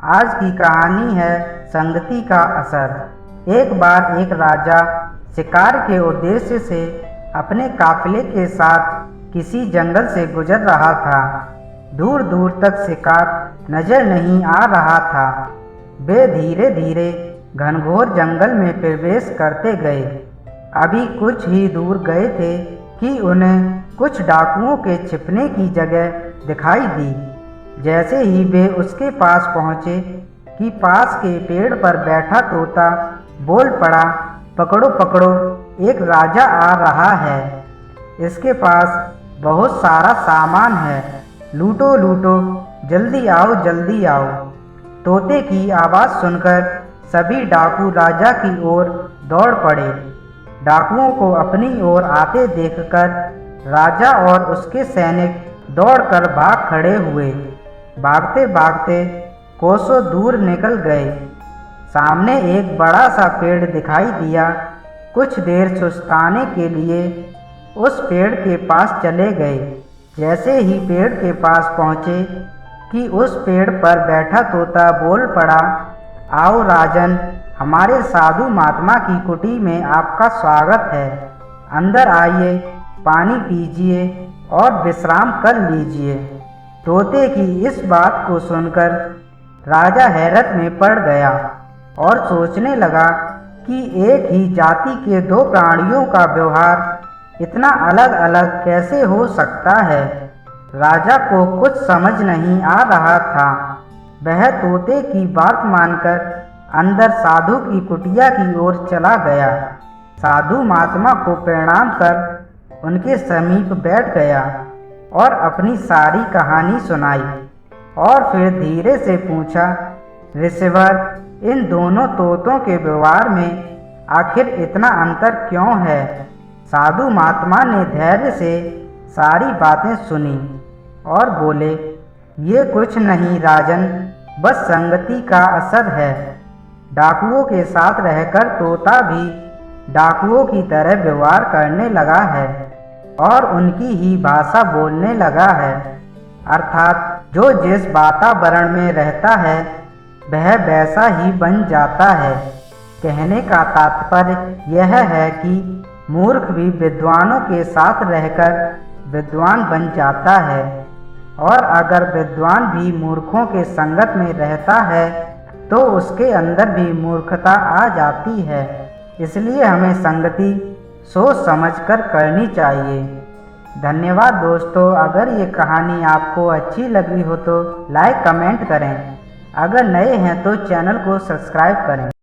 आज की कहानी है संगति का असर। एक बार एक राजा शिकार के उद्देश्य से अपने काफिले के साथ किसी जंगल से गुजर रहा था। दूर दूर तक शिकार नजर नहीं आ रहा था। वे धीरे धीरे घनघोर जंगल में प्रवेश करते गए। अभी कुछ ही दूर गए थे कि उन्हें कुछ डाकुओं के छिपने की जगह दिखाई दी। जैसे ही वे उसके पास पहुँचे कि पास के पेड़ पर बैठा तोता बोल पड़ा, पकड़ो पकड़ो, एक राजा आ रहा है। इसके पास बहुत सारा सामान है, लूटो लूटो, जल्दी आओ जल्दी आओ। तोते की आवाज़ सुनकर सभी डाकू राजा की ओर दौड़ पड़े। डाकुओं को अपनी ओर आते देखकर राजा और उसके सैनिक दौड़कर भाग खड़े हुए। भागते भागते कोसों दूर निकल गए। सामने एक बड़ा सा पेड़ दिखाई दिया। कुछ देर सुस्ताने के लिए उस पेड़ के पास चले गए। जैसे ही पेड़ के पास पहुँचे कि उस पेड़ पर बैठा तोता बोल पड़ा, आओ राजन, हमारे साधु महात्मा की कुटी में आपका स्वागत है। अंदर आइए, पानी पीजिए और विश्राम कर लीजिए। तोते की इस बात को सुनकर राजा हैरत में पड़ गया और सोचने लगा कि एक ही जाति के दो प्राणियों का व्यवहार इतना अलग अलग कैसे हो सकता है। राजा को कुछ समझ नहीं आ रहा था। वह तोते की बात मानकर अंदर साधु की कुटिया की ओर चला गया। साधु महात्मा को प्रणाम कर उनके समीप बैठ गया और अपनी सारी कहानी सुनाई और फिर धीरे से पूछा, ऋषिवर, इन दोनों तोतों के व्यवहार में आखिर इतना अंतर क्यों है? साधु महात्मा ने धैर्य से सारी बातें सुनी और बोले, ये कुछ नहीं राजन, बस संगति का असर है। डाकुओं के साथ रहकर तोता भी डाकुओं की तरह व्यवहार करने लगा है और उनकी ही भाषा बोलने लगा है। अर्थात जो जिस वातावरण में रहता है वह वैसा ही बन जाता है। कहने का तात्पर्य यह है कि मूर्ख भी विद्वानों के साथ रहकर विद्वान बन जाता है और अगर विद्वान भी मूर्खों के संगत में रहता है तो उसके अंदर भी मूर्खता आ जाती है। इसलिए हमें संगति सोच समझकर करनी चाहिए। धन्यवाद दोस्तों। अगर ये कहानी आपको अच्छी लगी हो तो लाइक कमेंट करें। अगर नए हैं तो चैनल को सब्सक्राइब करें।